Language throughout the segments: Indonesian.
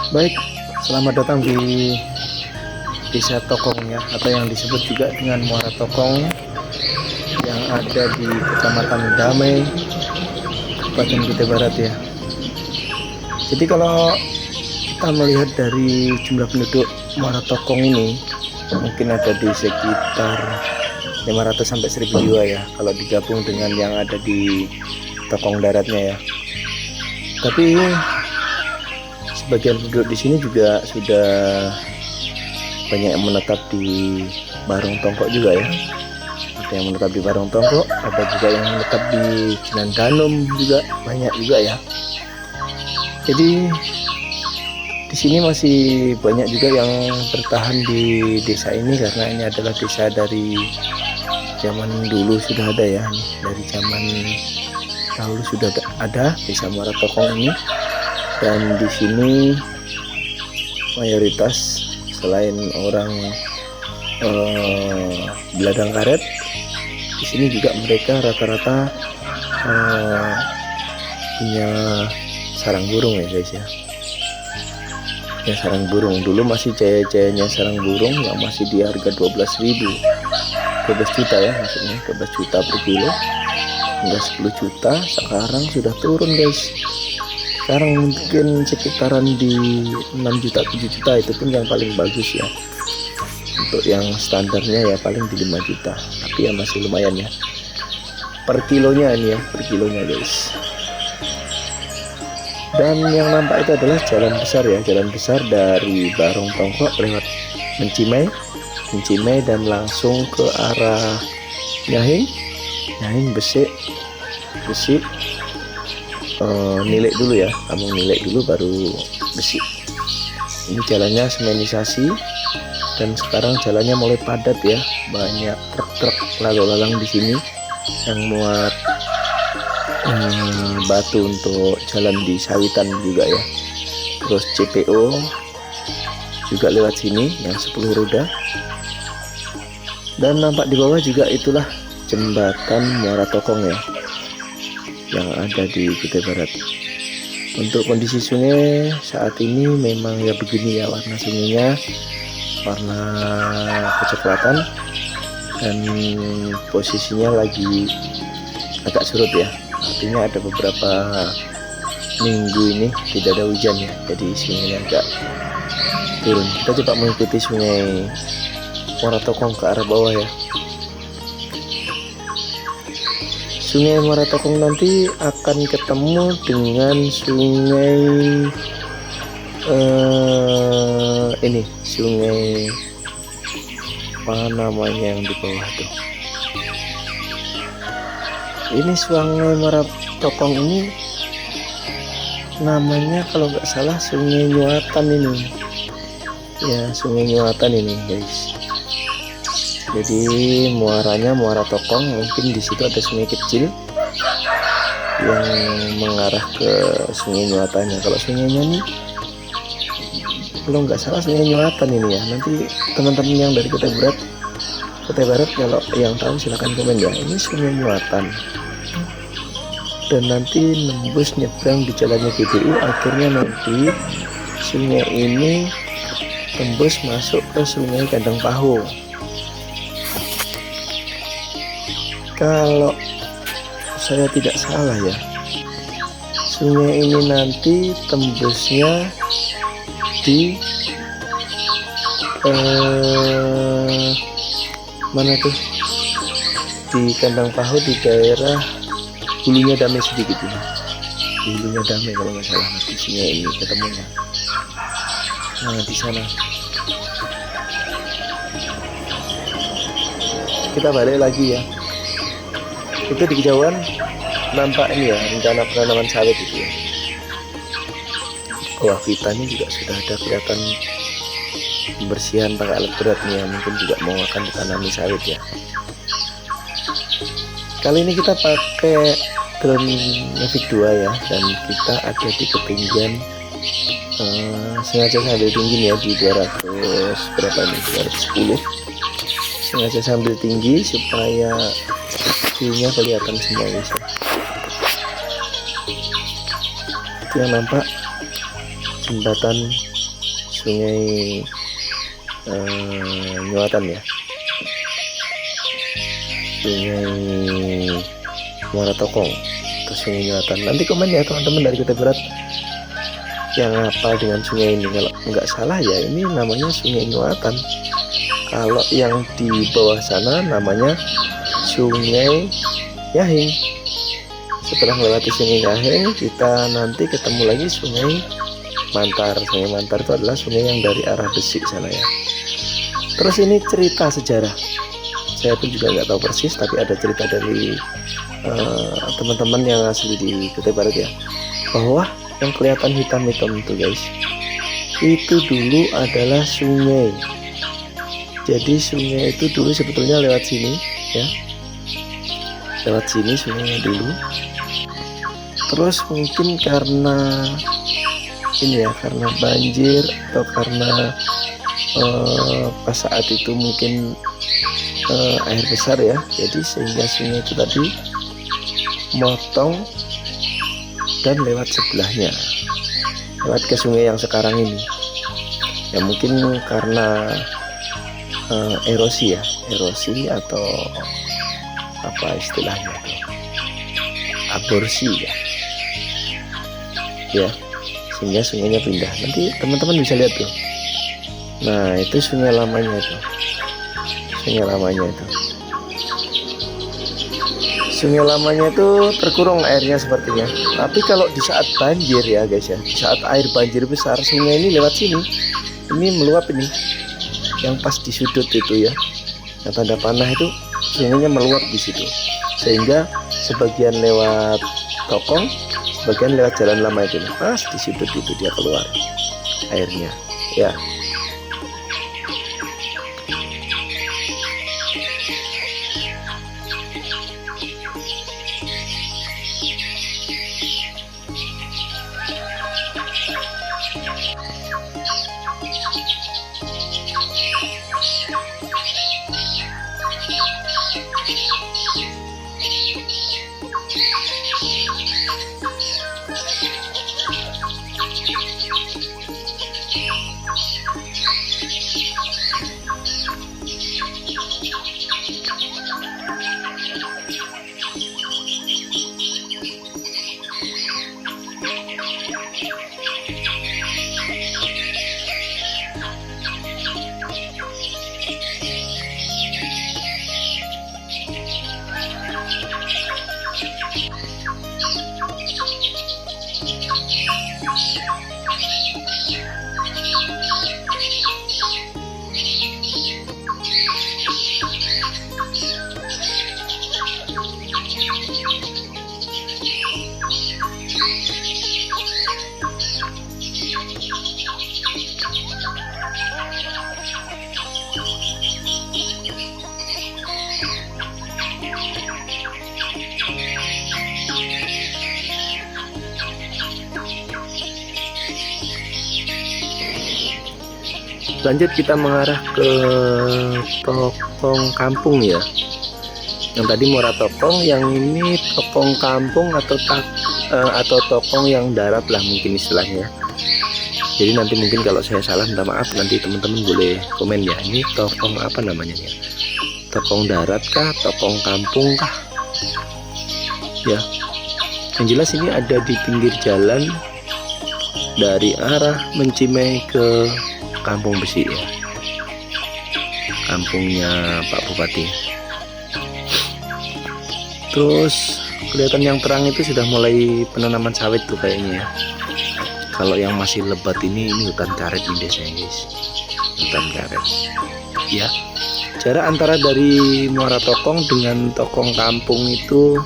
Baik, selamat datang di Desa Tokong ya, atau yang disebut juga dengan Muara Tokong yang ada di Kecamatan Damai, Kabupaten Kutai Barat ya. Jadi kalau kita melihat dari jumlah penduduk Muara Tokong ini, mungkin ada di sekitar 500 sampai 1000 jiwa ya, kalau digabung dengan yang ada di Tokong daratnya ya. Tapi sebagian penduduk di sini juga sudah banyak yang menetap di Barong Tongkok juga ya. Ada yang menetap di Barong Tongkok, ada juga yang menetap di Cenandanum juga, banyak juga ya. Jadi di sini masih banyak juga yang bertahan di desa ini karena ini adalah desa dari zaman dulu sudah ada ya, dari zaman dahulu sudah ada desa Muara Tokong ini. Dan di sini mayoritas selain orang Beladang Karet, di sini juga mereka rata-rata punya sarang burung ya guys ya. Ya, sarang burung dulu masih jaya-jayanya sarang burung yang masih di harga 12.000, 12 juta ya, maksudnya 12 juta per kilo hingga 10 juta. Sekarang sudah turun guys. Sekarang mungkin sekitaran di 6 juta 7 juta, itu pun yang paling bagus ya. Untuk yang standarnya ya paling di 5 juta, tapi ya masih lumayan ya per kilonya ini ya, per kilonya guys. Dan yang nampak itu adalah jalan besar ya, jalan besar dari Barong Tongkok lewat Mencimai dan langsung ke arah Nyahing, Besik, Nilek dulu ya, kamu Nilek dulu baru Besik. Ini jalannya semenisasi dan sekarang jalannya mulai padat ya, banyak truk-truk lalu lalang di sini yang muat batu untuk jalan di sawitan juga ya. Terus CPO juga lewat sini yang 10 roda. Dan nampak di bawah juga itulah jembatan Muara Tokong ya, yang ada di Kutai Barat. Untuk kondisi sungai saat ini memang ya begini ya, warna sungainya warna kecoklatan dan posisinya lagi agak surut ya, artinya ada beberapa minggu ini tidak ada hujan ya, jadi sungainya agak turun. Kita coba mengikuti sungai Muara Tokong ke arah bawah ya. Sungai Muara Tokong nanti akan ketemu dengan sungai ini, sungai apa namanya yang di bawah tuh. Ini sungai Muara Tokong ini namanya kalau nggak salah Sungai Nyuatan ini ya, Sungai Nyuatan ini guys. Jadi muaranya Muara Tokong, mungkin di situ ada sungai kecil yang mengarah ke Sungai Nyuatannya. Kalau sungainya nih, kalau nggak salah Sungai Nyuatan ini ya. Nanti teman-teman yang dari Kutai Barat kalau yang tahu silahkan komen ya. Ini Sungai Nyuatan. Dan nanti nembus nyebrang di jalannya GBU, akhirnya nanti sungai ini tembus masuk ke Sungai Kandang Paho. Kalau saya tidak salah ya, sungai ini nanti tembusnya di mana tuh, di Kandang Paho, di daerah Hulunya Damai sedikit ini, di Hulunya Damai kalau nggak salah nanti sungai ini ketemunya. Nah di sana kita balik lagi ya. Itu di kejauhan nampak ini ya, rencana penanaman sawit itu ya. Wah, vitanya juga sudah ada kelihatan pembersihan pakai alat berat nih ya, mungkin juga mau akan ditanami sawit ya. Kali ini kita pakai drone Mavic 2 ya, dan kita ada di ketinggian sengaja sambil tinggi ya, di 200 berapa ini, 210. Sengaja sambil tinggi supaya view-nya kelihatan semua guys. Itu yang nampak jembatan sungai Nyuatan ya, sungai Muara Tokong atau sungai Nyuatan. Nanti komen ya teman-teman dari Kutai Barat yang hafal dengan sungai ini. Kalau nggak salah ya ini namanya sungai Nyuatan. Kalau yang di bawah sana namanya sungai Yahing. Setelah melewati sungai Yahing, kita nanti ketemu lagi sungai Mantar. Sungai Mantar itu adalah sungai yang dari arah Besik sana ya. Terus ini cerita sejarah, saya pun juga nggak tahu persis, tapi ada cerita dari teman-teman yang asli di Kutai Barat ya, bahwa yang kelihatan hitam-hitam itu guys, itu dulu adalah sungai. Jadi sungai itu dulu sebetulnya lewat sini ya, lewat sini sungainya dulu. Terus mungkin karena ini ya, karena banjir atau karena pas saat itu mungkin air besar ya, jadi sehingga sungai itu tadi motong dan lewat sebelahnya, lewat ke sungai yang sekarang ini ya. Mungkin karena erosi ya, erosi atau apa istilahnya itu, aborsi ya, sehingga sungainya pindah. Nanti teman-teman bisa lihat tuh. Nah itu sungai lamanya itu, sungai lamanya itu, sungai lamanya itu terkurung airnya sepertinya. Tapi kalau di saat banjir ya guys ya, di saat air banjir besar, sungai ini lewat sini, ini meluap ini, yang pas di sudut itu ya, yang tanda panah itu, sungainya meluap di situ, sehingga sebagian lewat Tokong, sebagian lewat jalan lama itu, pas di sudut itu dia keluar airnya ya. Lanjut kita mengarah ke Tokong Kampung ya. Yang tadi Muara Tokong, yang ini Tokong Kampung atau Tokong yang darat lah mungkin istilahnya. Jadi nanti mungkin kalau saya salah minta maaf, nanti teman-teman boleh komen ya. Ini Tokong apa namanya ya? Tokong darat kah? Tokong Kampung kah? Ya. Yang jelas ini ada di pinggir jalan dari arah Mencimai ke Kampung Besi ya, kampungnya Pak Bupati. Terus kelihatan yang terang itu sudah mulai penanaman sawit tuh kayaknya ya. Kalau yang masih lebat ini hutan karet ini desanya guys, hutan karet ya. Jarak antara dari Muara Tokong dengan Tokong Kampung itu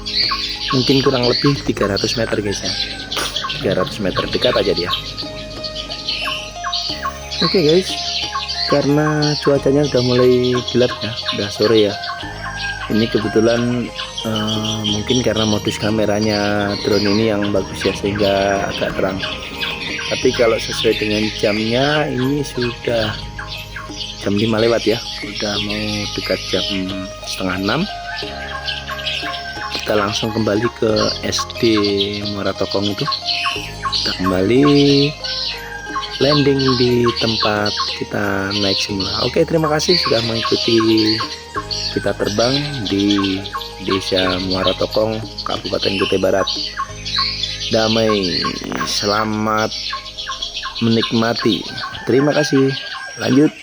mungkin kurang lebih 300 meter guys ya, 300 meter, dekat aja dia. Oke guys, karena cuacanya udah mulai gelap ya, udah sore ya. Ini kebetulan mungkin karena modus kameranya drone ini yang bagus ya, sehingga agak terang. Tapi kalau sesuai dengan jamnya, ini sudah jam 5 lewat ya, udah mau dekat jam setengah 6. Kita langsung kembali ke SD Muara Tokong itu. Kita kembali landing di tempat kita naik semula. Oke, terima kasih sudah mengikuti kita terbang di Desa Muara Tokong, Kabupaten Kutai Barat. Damai, selamat menikmati. Terima kasih. Lanjut.